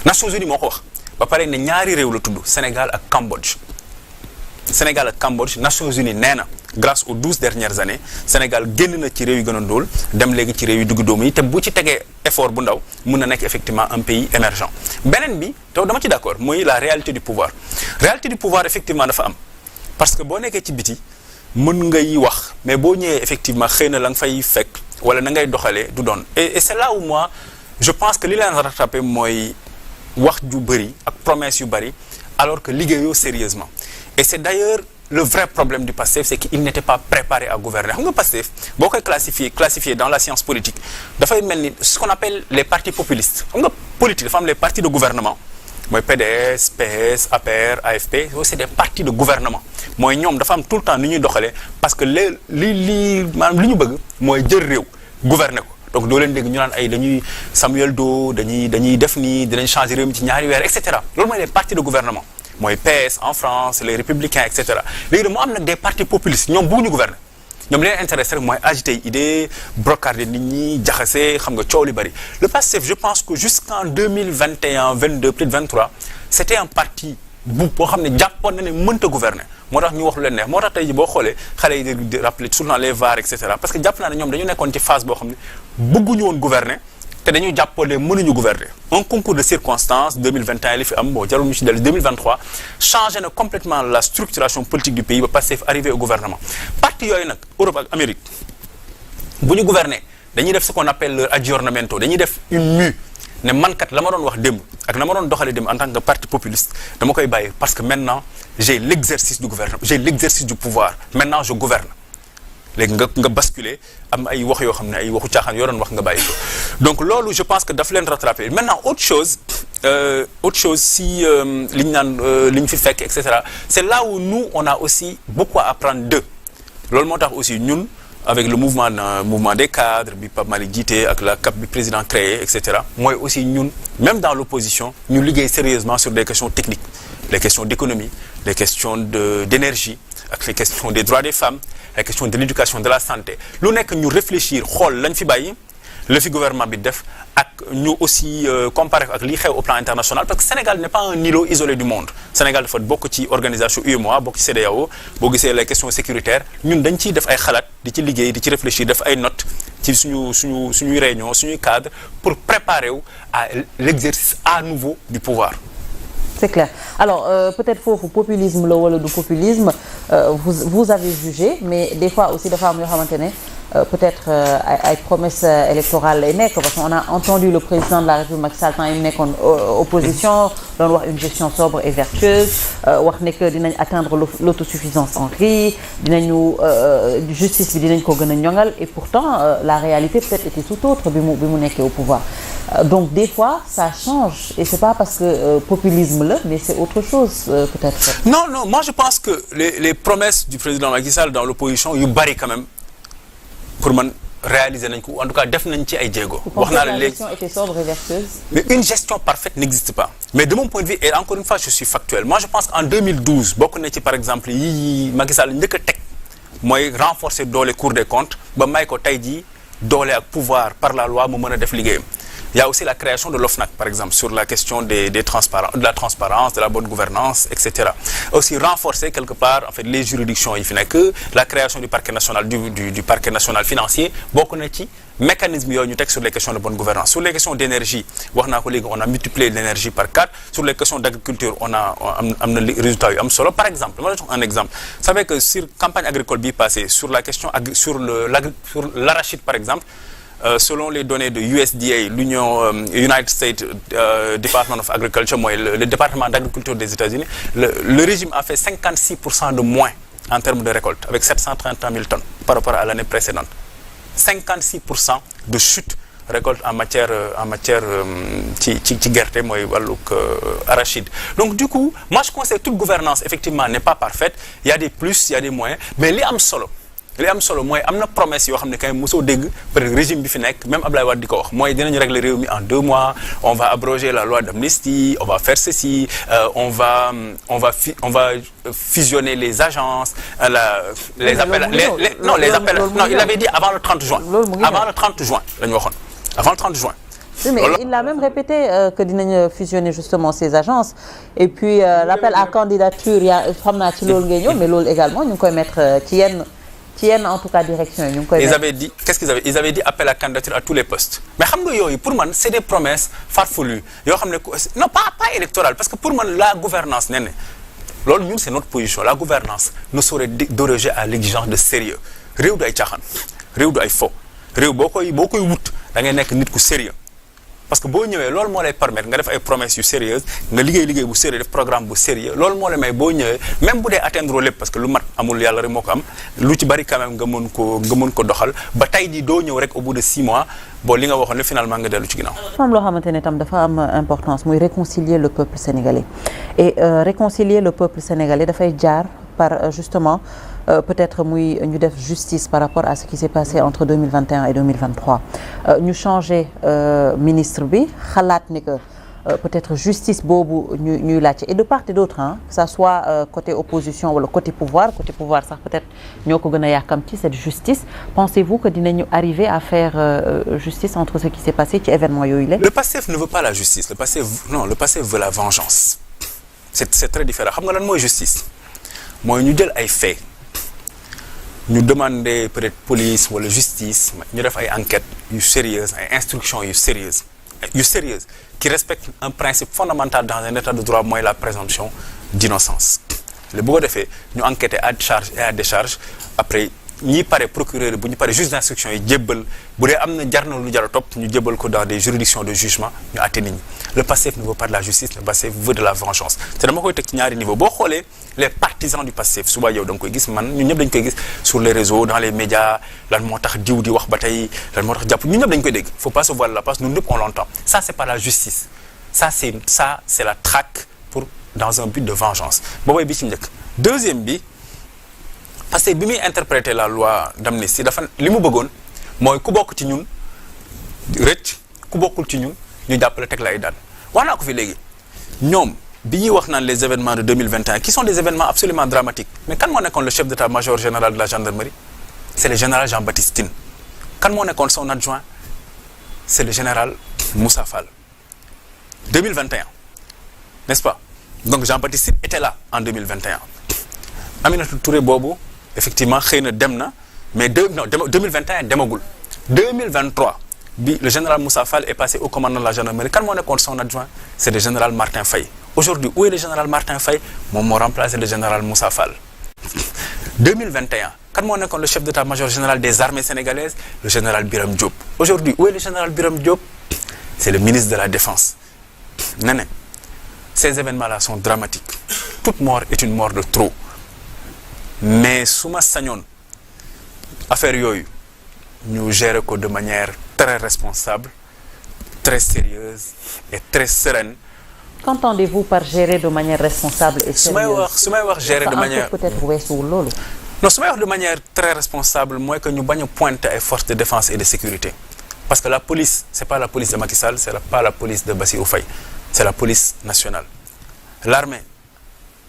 Nations Unies moo ko wax ba pare ne ñaari réew la tudd Sénégal ak Cambodge Nations Unies nee na grâce aux 12 dernières années Sénégal génn na ci réew yu gën a ndóol dem léegi ci réew yu dugg dóomu yi te bu ci tegee effort bu ndaw mun na nekk effectivement un pays émergent beneen bi taw dama ci d'accord mooy la réalité du pouvoir effectivement dafa am parce que boo nekkee ci biti mën ngay wax mais boo ñëwee effectivement xëy na la nga fay fekk wala na ngay doxalee du doon et c'est là où moi je pense que li leen rattrapé mooy wax ju bëri ak promesse yu bëri alors que liggéeyoo sérieusement et c'est d'ailleurs le vrai problème du PASTEF c'est qu'il n'était pas préparé à gouverner xam nga PASTEF boo koy classifié dans la science politique dafay mel ni ce qu'on appelle les partis populistes xam nga politique dafa am les partis de gouvernement mooy PDS PS APR AFP c'est des partis de gouvernement mooy ñoom dafa am tout le temps ni ñuy doxalee parce que maanaam li ñu bëgg mooy jël réew gouverner ko donc doo leen dégg ñu naan ay dañuy Samuel Doe dañuy def nii dinañ changer réew mi ci ñaari weer et cetera loolu mooy les partis de gouvernement mooy PS en France les républicains et cetera léegi nag mu am nag des partis populistes ñoom bëgguñu gouverner ñoom li leen intéressé rek mooy agiter idée brocarder nit ñi jaxase xam nga coow li bari le PASTEF je pense que jusqu'en 2021 22 peut-être 23 c'était un parti boo xam ne jàppoon na ne mënta gouverner moo tax ñu wax lu leen neex moo tax tey ji boo xoolee xale yi di rappeler souvent les VAR et cetera parce que jàpp naa ne ñoom dañu nekkoon ci phase boo xam ne bëgguñu woon gouverner te dañu jàppale mënuñu gouverner un concours de circonstances 2021 li fi am bon jarul ñu ci dellu 2023 changé na complètement la structuration politique du pays ba Pastef arrivé au gouvernement parti yooyu nag Europe ak Amérique bu ñu gouverner dañuy def ce qu'on appelle leur aggiornamento dañuy def une mue ne man kat la ma doon wax démb ak la ma doon doxalee démb en tant que parti populiste dama koy bàyyi parce que maintenant j'ai l'exercice du gouvernement j'ai l'exercice du pouvoir maintenant je gouverne léegi nga basculer am ay wax yoo xam ne ay waxu caaxaan yoo doon wax nga bàyyi ko donc loolu je pense que daf leen rattraper maintenant autre chose si li ñu naan li ñu fi fekk et cetera c'est là où nous on a aussi beaucoup à apprendre d'eux loolu moo tax aussi ñun avec le mouvement des cadres bi Pape Malick jiite ak la CAP bi président créé et cetera mooy aussi ñun même dans l'opposition ñu liggéey sérieusement sur des questions techniques les questions d'économie les questions d'énergie ak les questions des droits des femmes les questions de l'éducation de la santé lu nekk ñu réfléchir xool lañ fi bàyyi la fi gouvernement bi def ak ñu aussi comparer ak li xew au plan international parce que Sénégal n'est pas un îlot isolé du monde Sénégal dafa bokk ci organisation UEMOA bokk ci CEDEAO boo gisee les questions sécuritaires ñun dañ ciy def ay xalaat di ci liggéey di ci réfléchir def ay notes ci suñuy réunion suñuy cadre pour préparer wu à l'exercice à nouveau du pouvoir. C'est clair alors peut-être foofu populisme la wala du populisme vous avez jugé mais des fois aussi dafa am yoo xamante ne peut-être ay promesses électorales lay nekk parce qu'on a entendu le président de la République Macky Sall temps yi nekkoon opposition doon wax une gestion sobre et vertueuse wax ne que dinañ atteindre l'autosuffisance en riz dinañu justice bi dinañ ko gën a ñoŋal et pourtant la réalité peut-être était tout autre bi mu nekkee au pouvoir donc des fois ça change et c'est pas parce que populisme là mais c'est autre chose peut-être. Non moi je pense que les promesses du président Macky Sall dans l'opposition yu bari quand même pour man réaliser nañ ko en tout cas def nañ ci ay jéego. wax naa la léegi gestion était sobre et vertueuse. mais une gestion parfaite n'existe pas mais de mon point de vue et encore une fois je suis factuel moi je pense qu'en 2012 bokk na ci par exemple yi Macky Sall njëkk a teg mooy renforcer doole Cour des comptes ba may ko tey jii doole ak pouvoir par la loi mu mën a def liggéeyam. Il y a aussi la création de l'OFNAC par exemple sur la question de la transparence de la bonne gouvernance etc. Aussi renforcer quelque part en fait les juridictions yi fi nekk la création du parquet national du parquet national financier bokk na ci mécanisme yooyu ñu teg sur les questions de bonne gouvernance sur les questions d'énergie wax naa ko léegi on a multiplié l'énergie par 4 sur les questions d'agriculture on a am na résultat yu am solo par exemple ma la jox un exemple vous savez que sur campagne agricole bi passée sur la question sur l'arachide par exemple. Selon les données de USDA, United States Department of Agriculture, le département d'agriculture des États-Unis, le régime a fait 56% de moins en termes de récolte, avec 731 000 tonnes par rapport à l'année précédente. 56% de chute récolte en matière ci gerte mooy wàllug arachide. Donc du coup, moi je conseille toute gouvernance effectivement n'est pas parfaite, il y a des plus, il y a des moins, mais li am solo mooy am na promesse yoo xam ne kay mosoo dégg peut-être régime bi fi nekk même Abdoulaye Wade di ko wax mooy dinañu régler réew mi en 2 mois on va abroger la loi d'amnistie on va faire ceci on va fusionner les agences les appels il avait dit avant le 30 juin la ñu waxoon avant le 30 juin Oui, mais il l'a même répété que dinañ fusionner justement ces agences et puis l'appel à candidature xam naa ci loolu ngay ñëw mais loolu également ñu ngi koy mettre ci yenn en tout cas direction yi ñu ngi koy. Ils avaient dit qu'est-ce qu'ils avaient? Ils avaient dit appel à candidature à tous les postes mais xam nga yooyu pour man c'est des promesses farfelues yoo xam ne non pas électorales parce que pour man la gouvernance nee na loolu ñun c'est notre position la gouvernance ne saurait déroger à l'exigence de sérieux réew du ay caaxaan réew du ay fo réew boo koy wut da ngay nekk nit ku sérieux parce que boo ñëwee loolu moo lay permettre nga def ay promesses yu sérieuses nga liggéey bu sérieux def programme bu sérieux loolu moo lay may boo ñëwee même bu dee atteindre lépp parce que lu mat amul yàlla rek moo ko am lu ci bari quand même nga mën ko doxal ba tey jii doo ñëw rek au bout de 6 mois bon li nga waxoon ne finalement nga dellu ci ginnaaw. dafa am loo xamante ne tam dafa am importance muy réconcilier le peuple sénégalais et réconcilier le peuple sénégalais dafay jaar par justement peut-être muy ñu def justice par rapport à ce qui s'est passé entre 2021 et 2023 ñu changer ministre bi xalaat ni que peut-être justice boobu ñuy laajte et de part et d'autre que ça soit côté opposition wala côté pouvoir sax peut-être ñoo ko gën a yàkkamti cette justice pensez-vous que dinañu arriver à faire justice entre ce qui s'est passé ci événement yooyu la. Le PASTEF ne veut pas la justice le PASTEF veut la vengeance c'est très différent xam nga lan mooy justice mooy ñu jël ay faits ñu demander peut-être police wala justice ñu def ay enquêtes yu sérieuses ay instructions yu sérieuses qui respectent un principe fondamental dans un état de droit mooy la présomption d'innocence le bu ko defee ñu enquêter à charge et à décharge après ñi pare procureur bu ñu pare juge d'instruction yi jébbal bu dee am na jar na lu jar a topp ñu jébbal ko dans des juridictions de jugement ñu àtte nit ñi le PASTEF ne veut pas de la justice le PASTEF veut de la vengeance te dama koy teg ci ñaari niveau boo xoolee les partisans du PASTEF suba yow da nga koy gis man ñun ñëpp dañu koy gis sur les réseaux dans les médias lan moo tax diw di wax ba tey lan moo tax jàpp ñun ñëpp dañu koy dégg faut pas se voiler la face ñun ñëpp on l'entend ça c'est pas la justice ça c'est la traque pour dans un but de vengeance boobooy bi ci njëkk deuxième bi parce que bi muy interpréter la loi d'amnistie dafa li mu bëggoon mooy ku bokk ci ñun rëcc ku bokkul ci ñun ñu jàppale teg la ay daan wax naa ko fi léegi ñoom bi ñuy wax naan les événements de 2021 qui sont des événements absolument dramatiques mais kan moo nekkoon le chef d'état-major général de la gendarmerie c'est le général Jean-Baptiste Tine kan moo nekkoon son adjoint c'est le général Moussa Fall 2021 n'est-ce pas donc Jean-Baptiste Tine était là en 2021 Aminata Touré boobu effectivement xëy na dem na mais 2021 demagul 2023 bi le général Moussa Fall est passé au commandement de la gendarmerie kan moo nekkoon son adjoint c'est le général Martin Faye aujourd'hui où est le général Martin Faye moom moo remplacé le général Moussa Fall 2021 kan moo nekkoon le chef d'état-major général des armées sénégalaises le général Biram Diop aujourd'hui où est le général Biram Diop c'est le ministre de la défense ne ces événements-là sont dramatiques toute mort est une mort de trop mais su ma sañoon affaire yooyu ñu gérer ko de manière très responsable très sérieuse et très sereine. Qu'entendez-vous par gérer de manière responsable et sérieuse? su may wax gérer de manière peut-être weesuwul loolu. non su may wax de manière très responsable mooy que ñu bañ a pointer ay forces de défense et de sécurité parce que la police c'est pas la police de Macky Sall c'est pas la police de Bassirou Faye c'est la police nationale. L'armée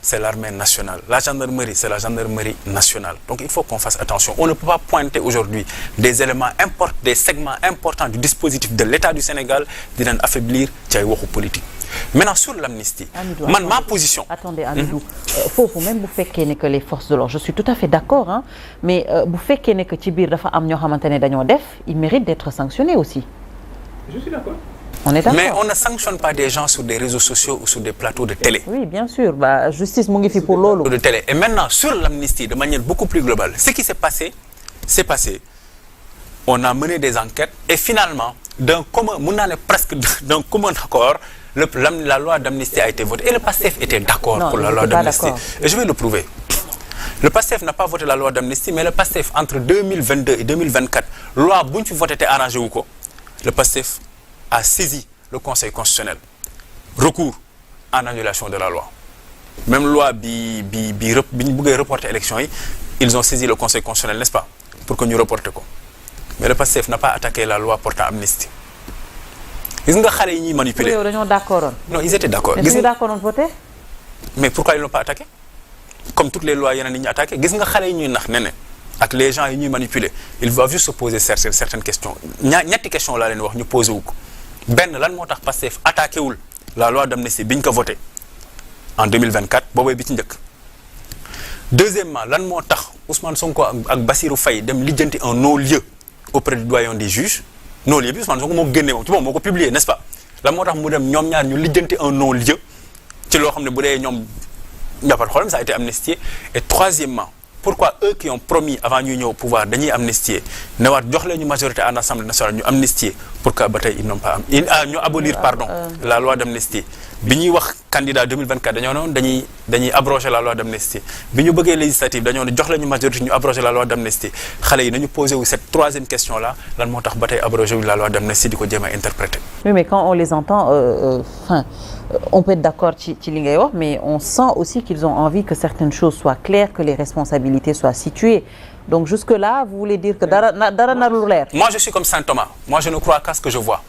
c'est l'armée nationale. La gendarmerie, c'est la gendarmerie nationale. Donc il faut qu'on fasse attention. On ne peut pas pointer aujourd'hui des éléments importants, des segments importants du dispositif de l'État du Sénégal di leen affaiblir ci ay waxu politique. Maintenant sur l'amnistie, ma position. Attendez Amidou, foofu même bu fekkee ne que les forces de l'ordre, je suis tout à fait d'accord mais bu fekkee ne que ci biir dafa am ñoo xamante ne dañoo def, ils méritent d'être sanctionnés aussi. Je suis d'accord. On est d'accord. Mais on ne sanctionne pas des gens sur des réseaux sociaux ou sur des plateaux de télé. Oui, bien sûr. Justice mu ngi fi pour loolu. De télé. Et maintenant, sur l'amnistie, de manière beaucoup plus globale, ce qui s'est passé, on a mené des enquêtes et finalement, d'un commun accord, la loi d'amnistie a été votée. Et le PASTEF était d'accord pour la loi d'amnistie. Et je vais le prouver. Le PASTEF n'a pas voté la loi d'amnistie, mais le PASTEF, entre 2022 et 2024, loi bu ñu fi voté te arrangé wu ko, le PASTEF a saisi le Conseil constitutionnel. Recours en annulation de la loi. Même loi bi ñu bëggee reporter élection yi, ils ont saisi le Conseil constitutionnel, n'est-ce pas, pour que ñu reporter ko. Mais le PASTEF n'a pas attaqué la loi portant amnistie. Gis nga xale yi ñuy manipuler. Yow dañoo d'accord. Non, ils étaient d'accord. Ils étaient d'accord de voter. Mais pourquoi ils l'ont pas attaqué? Comme toutes les lois yeneen yi ñu attaqué. Gis nga xale yi ñuy nax ne ak les gens yi ñuy manipuler, ils doivent juste se poser certaines questions. Ñetti questions laa leen wax ñu posé wu ko. benn lan moo tax Pastef attaqué wul la loi d'amnistie bi ñu ko voté en 2024 boobay bi ci njëkk. Deuxièmement lan moo tax Ousmane Sonko ak Bassirou Faye dem lijjanti un non-lieu auprès du doyen des juges non-lieu bi Ousmane Sonko moo ko génne moom ci moom moo ko publié n'est-ce pas lan moo tax mu dem ñoom ñaar ñu lijjanti un non-lieu ci loo xam ne bu dee ñoom ñàppat xoolem ça a été amnistié. Et troisièmement pourquoi eux qui ont promis avant ñuy ñëw au pouvoir dañuy amnistier ne waat jox leen ñu majorité à l'Assemblée nationale ñu amnistier pourquoi ba tey ils n'ont pas ñu abolir pardon la loi d'amnistie bi ñuy wax candidat 2024 dañoo noonu dañuy abroger la loi d'amnistie bi ñu bëggee législative dañoo ne jox leen ñu majorité ñu abroger la loi d'amnistie xale yi nañu posé wu cette troisième question là lan moo tax ba tey abroger wu la loi d'amnistie di ko jéem a interpréter. Oui mais quand on les entend on peut être d'accord ci li ngay wax mais on sent aussi qu'ils ont envie que certaines choses soient claires que les responsabilités soient situées donc jusque là vous voulez dire que dara narul leer. Moi je suis comme Saint Thomas moi je ne crois qu'à ce que je vois.